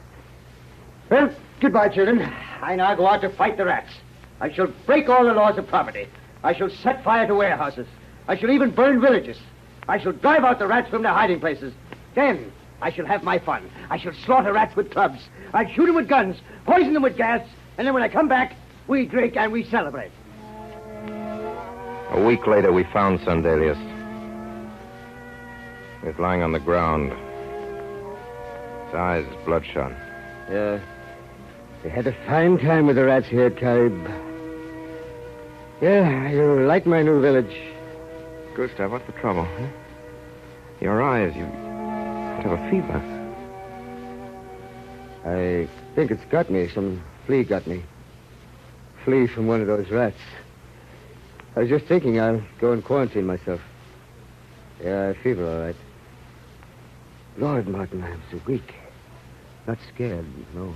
Well, goodbye, children. I now go out to fight the rats. I shall break all the laws of property. I shall set fire to warehouses. I shall even burn villages. I shall drive out the rats from their hiding places. Then I shall have my fun. I shall slaughter rats with clubs. I'll shoot them with guns, poison them with gas, and then when I come back, we drink and we celebrate. A week later, we found Sundelius. He was lying on the ground. His eyes bloodshot. Yeah. They had a fine time with the rats here at Carib. Yeah, you like my new village. Gustav, what's the trouble? Huh? Your eyes, you have a fever. I think it's got me. Some flea got me. Flea from one of those rats. I was just thinking I'll go and quarantine myself. Yeah, I have fever, all right. Lord, Martin, I'm so weak. Not scared, no.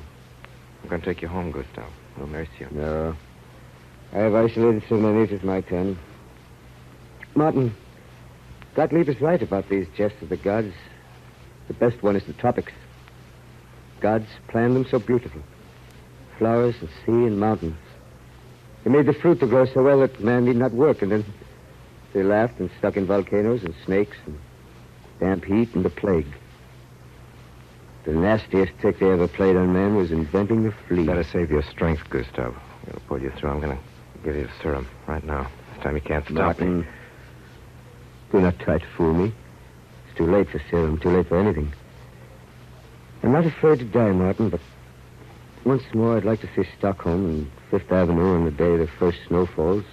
I'm going to take you home, Gustav. No mercy. No. I have isolated so many, it's my turn. Martin, Gottlieb is right about these jests of the gods. The best one is the tropics. Gods planned them so beautiful. Flowers and sea and mountains. They made the fruit to grow so well that man need not work, and then they laughed and stuck in volcanoes and snakes and damp heat and the plague. The nastiest trick they ever played on man was inventing the flea. Better save your strength, Gustav. I'm going to pull you through. I'm going to give you the serum right now. This time you can't stop Martin, me. Do not try to fool me. It's too late for serum, too late for anything. I'm not afraid to die, Martin, but once more I'd like to see Stockholm and Fifth Avenue on the day the first snow falls.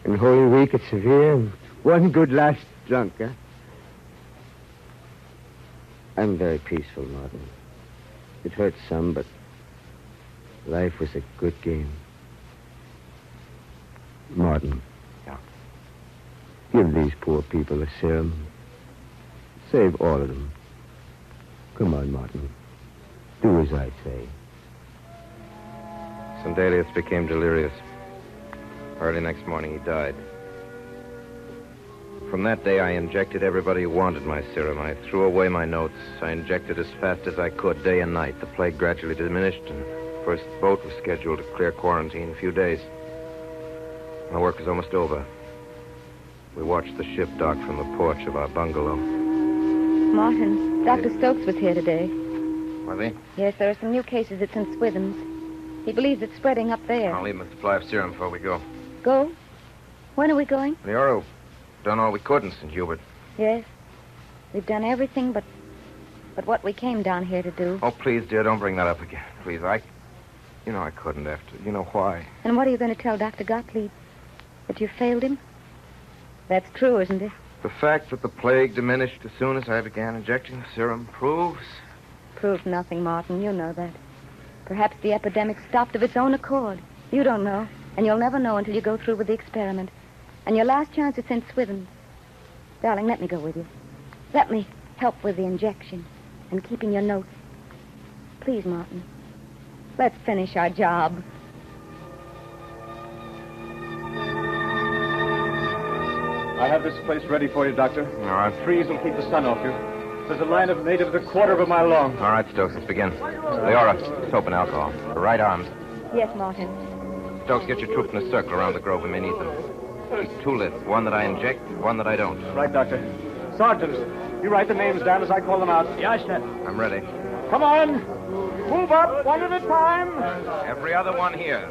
And Holy Week at Seville, and one good last drunk, huh? I'm very peaceful, Martin. It hurts some, but life was a good game. Martin. Yeah. Give these poor people a serum. Save all of them. Come on, Martin. Do as I say. Sundelius became delirious. Early next morning, he died. From that day, I injected everybody who wanted my serum. I threw away my notes. I injected as fast as I could, day and night. The plague gradually diminished, and the first boat was scheduled to clear quarantine in a few days. My work was almost over. We watched the ship dock from the porch of our bungalow. Martin, Dr. Stokes was here today. Was he? Yes, there are some new cases at St. Swithin's. He believes it's spreading up there. I'll leave him a supply of serum before we go. Go? When are we going? The Oro. Done all we could in St. Hubert. Yes. We've done everything but what we came down here to do. Oh, please, dear, don't bring that up again. Please, You know I couldn't after. You know why. And what are you going to tell Dr. Gottlieb? That you failed him? That's true, isn't it? The fact that the plague diminished as soon as I began injecting the serum proves... Proves nothing, Martin. You know that. Perhaps the epidemic stopped of its own accord. You don't know, and you'll never know until you go through with the experiment. And your last chance is St. Swithin. Darling, let me go with you. Let me help with the injection and keeping your notes. Please, Martin. Let's finish our job. I have this place ready for you, Doctor. All right. Trees will keep the sun off you. There's a line of natives a quarter of a mile long. All right, Stokes, let's begin. Leora, soap and alcohol. The right arms. Yes, Martin. Stokes, get your troops in a circle around the grove. We may need them. Keep two lists. One that I inject, one that I don't. Right, Doctor. Sergeant, you write the names down as I call them out. Yes, sir. I'm ready. Come on. Move up, one at a time. Every other one here.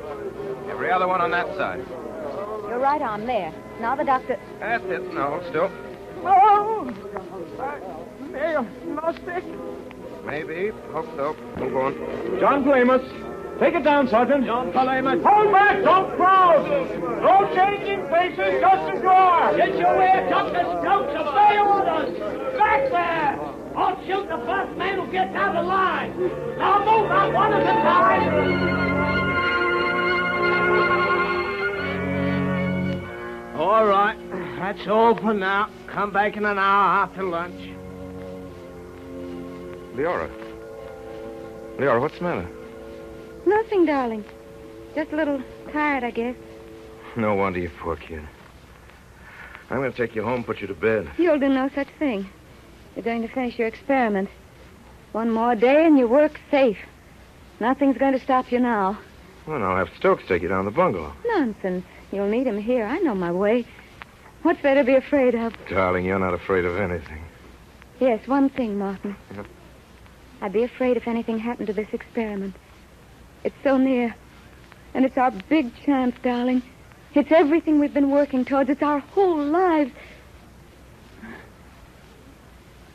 Every other one on that side. Your right arm there. Now the doctor... That's it. No, hold still. Oh! No stick. Maybe. Hope so. Move on. John Playhouse. Take it down, Sergeant. John Playhouse. Hold back! Don't crowd! No changing faces, just as you are! Get your way, Dr. Stokes! Obey orders! Back there! I'll shoot the first man who gets out of line! Now move out one at a time! All right. That's all for now. Come back in an hour after lunch. Leora. Leora, what's the matter? Nothing, darling. Just a little tired, I guess. No wonder, you poor kid. I'm going to take you home, put you to bed. You'll do no such thing. You're going to finish your experiment. One more day and your work's safe. Nothing's going to stop you now. Well, I'll have Stokes take you down the bungalow. Nonsense. You'll need him here. I know my way. What's there to be afraid of? Darling, you're not afraid of anything. Yes, one thing, Martin. Yep. I'd be afraid if anything happened to this experiment. It's so near. And it's our big chance, darling. It's everything we've been working towards. It's our whole lives.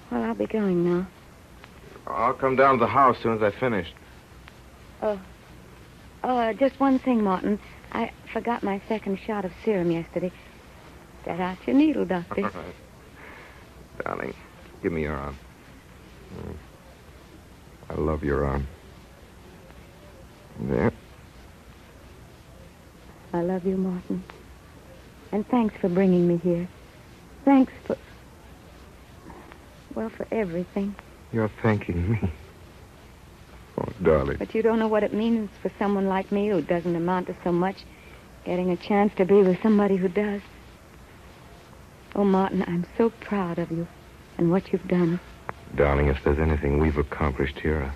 Well, I'll be going now. I'll come down to the house as soon as I finish. Just one thing, Martin. I forgot my second shot of serum yesterday. Set out your needle, Doctor. All right. Darling, give me your arm. I love your arm. There. I love you, Martin. And thanks for bringing me here. Thanks for... well, for everything. You're thanking me. Oh, darling. But you don't know what it means for someone like me who doesn't amount to so much, getting a chance to be with somebody who does. Oh, Martin, I'm so proud of you and what you've done. Darling, if there's anything we've accomplished here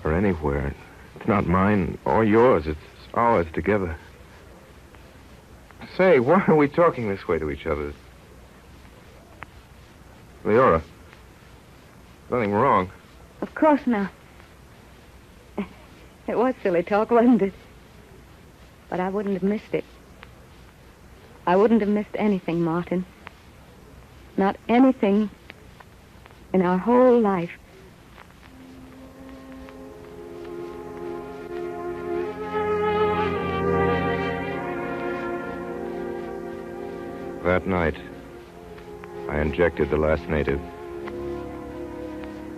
or anywhere, it's not mine or yours. It's ours together. Say, why are we talking this way to each other? Leora, nothing wrong. Of course not. It was silly talk, wasn't it? But I wouldn't have missed it. I wouldn't have missed anything, Martin. Not anything in our whole life. That night, I injected the last native,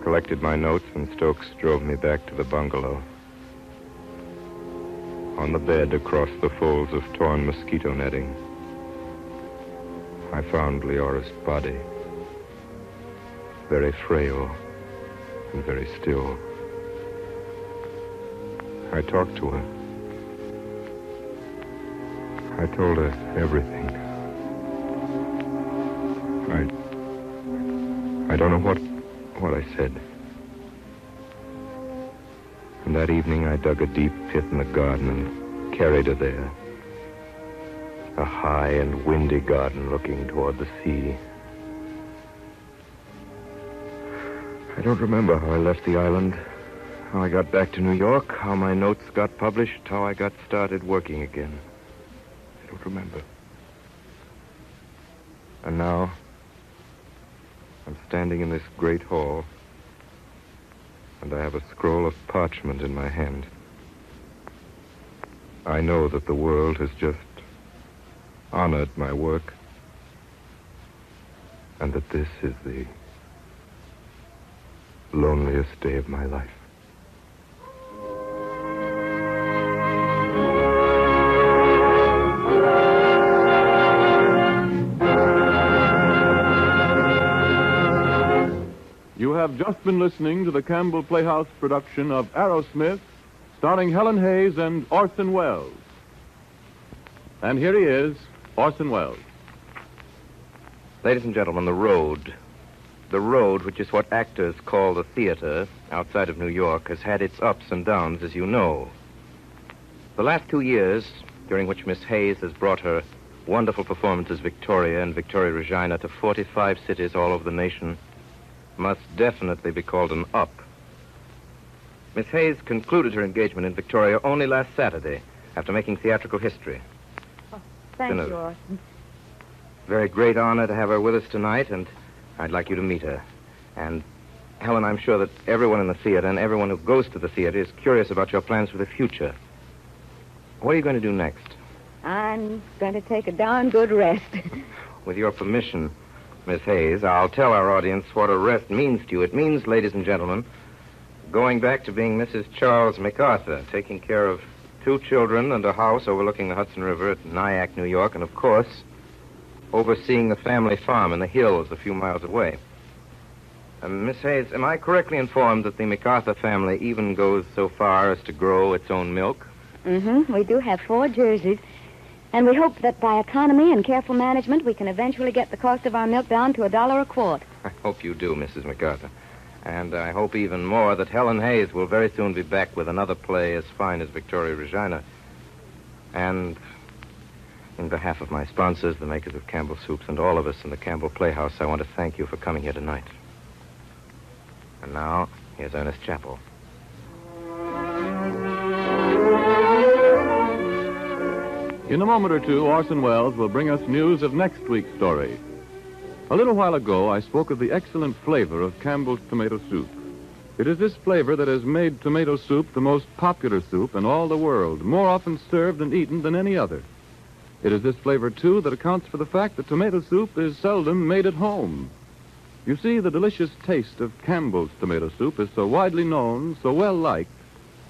collected my notes, and Stokes drove me back to the bungalow. On the bed, across the folds of torn mosquito netting, I found Leora's body, very frail and very still. I talked to her. I told her everything. I don't know what I said. And that evening I dug a deep pit in the garden and carried her there. A high and windy garden looking toward the sea. I don't remember how I left the island, how I got back to New York, how my notes got published, how I got started working again. I don't remember. And now, I'm standing in this great hall, and I have a scroll of parchment in my hand. I know that the world has just honored my work, and that this is the loneliest day of my life. You have just been listening to the Campbell Playhouse production of Arrowsmith, starring Helen Hayes and Orson Welles. And here he is, Orson Welles. Ladies and gentlemen, the road. The road, which is what actors call the theater outside of New York, has had its ups and downs, as you know. The last 2 years, during which Miss Hayes has brought her wonderful performances Victoria and Victoria Regina to 45 cities all over the nation, must definitely be called an up. Miss Hayes concluded her engagement in Victoria only last Saturday, after making theatrical history. Thank you, Orson. Very great honor to have her with us tonight, and I'd like you to meet her. And, Helen, I'm sure that everyone in the theater and everyone who goes to the theater is curious about your plans for the future. What are you going to do next? I'm going to take a darn good rest. With your permission, Miss Hayes, I'll tell our audience what a rest means to you. It means, ladies and gentlemen, going back to being Mrs. Charles MacArthur, taking care of 2 children and a house overlooking the Hudson River at Nyack, New York, and, of course, overseeing the family farm in the hills a few miles away. Miss Hayes, am I correctly informed that the MacArthur family even goes so far as to grow its own milk? Mm-hmm. We do have 4 jerseys. And we hope that by economy and careful management, we can eventually get the cost of our milk down to $1 a quart. I hope you do, Mrs. MacArthur. And I hope even more that Helen Hayes will very soon be back with another play as fine as Victoria Regina. And in behalf of my sponsors, the makers of Campbell Soups, and all of us in the Campbell Playhouse, I want to thank you for coming here tonight. And now, here's Ernest Chappell. In a moment or two, Orson Welles will bring us news of next week's story. A little while ago, I spoke of the excellent flavor of Campbell's tomato soup. It is this flavor that has made tomato soup the most popular soup in all the world, more often served and eaten than any other. It is this flavor, too, that accounts for the fact that tomato soup is seldom made at home. You see, the delicious taste of Campbell's tomato soup is so widely known, so well liked,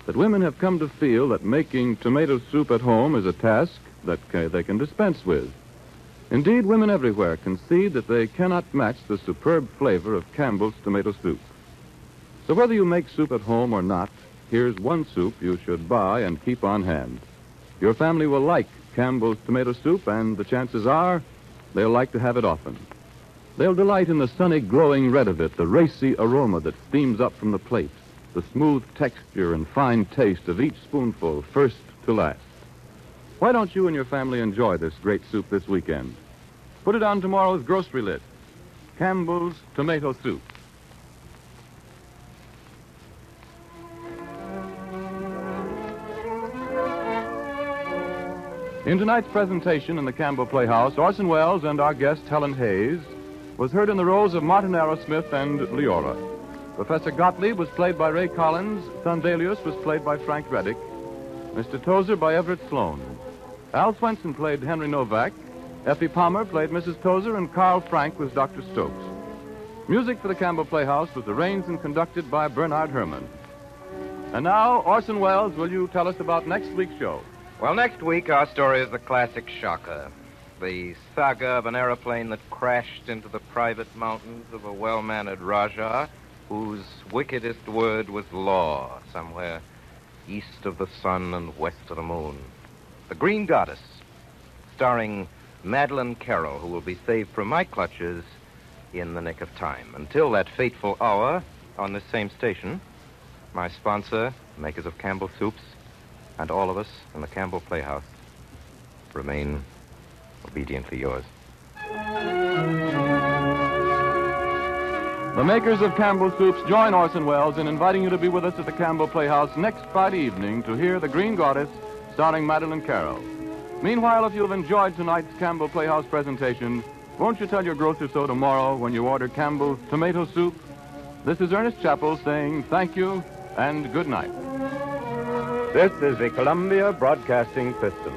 that women have come to feel that making tomato soup at home is a task that they can dispense with. Indeed, women everywhere concede that they cannot match the superb flavor of Campbell's tomato soup. So whether you make soup at home or not, here's one soup you should buy and keep on hand. Your family will like Campbell's tomato soup, and the chances are they'll like to have it often. They'll delight in the sunny, glowing red of it, the racy aroma that steams up from the plate, the smooth texture and fine taste of each spoonful, first to last. Why don't you and your family enjoy this great soup this weekend? Put it on tomorrow's grocery list. Campbell's tomato soup. In tonight's presentation in the Campbell Playhouse, Orson Welles and our guest, Helen Hayes, was heard in the roles of Martin Arrowsmith and Leora. Professor Gottlieb was played by Ray Collins, Thundelius was played by Frank Reddick, Mr. Tozer by Everett Sloan. Al Swenson played Henry Novak, Effie Palmer played Mrs. Tozer, and Carl Frank was Dr. Stokes. Music for the Campbell Playhouse was arranged and conducted by Bernard Herrmann. And now, Orson Welles, will you tell us about next week's show? Well, next week, our story is the classic shocker. The saga of an aeroplane that crashed into the private mountains of a well-mannered Rajah whose wickedest word was law, somewhere east of the sun and west of the moon. The Green Goddess, starring Madeleine Carroll, who will be saved from my clutches in the nick of time. Until that fateful hour, on this same station, my sponsor, makers of Campbell Soups, and all of us in the Campbell Playhouse remain obediently yours. The makers of Campbell Soups join Orson Welles in inviting you to be with us at the Campbell Playhouse next Friday evening to hear The Green Goddess, starring Madeleine Carroll. Meanwhile, if you've enjoyed tonight's Campbell Playhouse presentation, won't you tell your grocer so tomorrow when you order Campbell's tomato soup? This is Ernest Chappell saying thank you and good night. This is the Columbia Broadcasting System.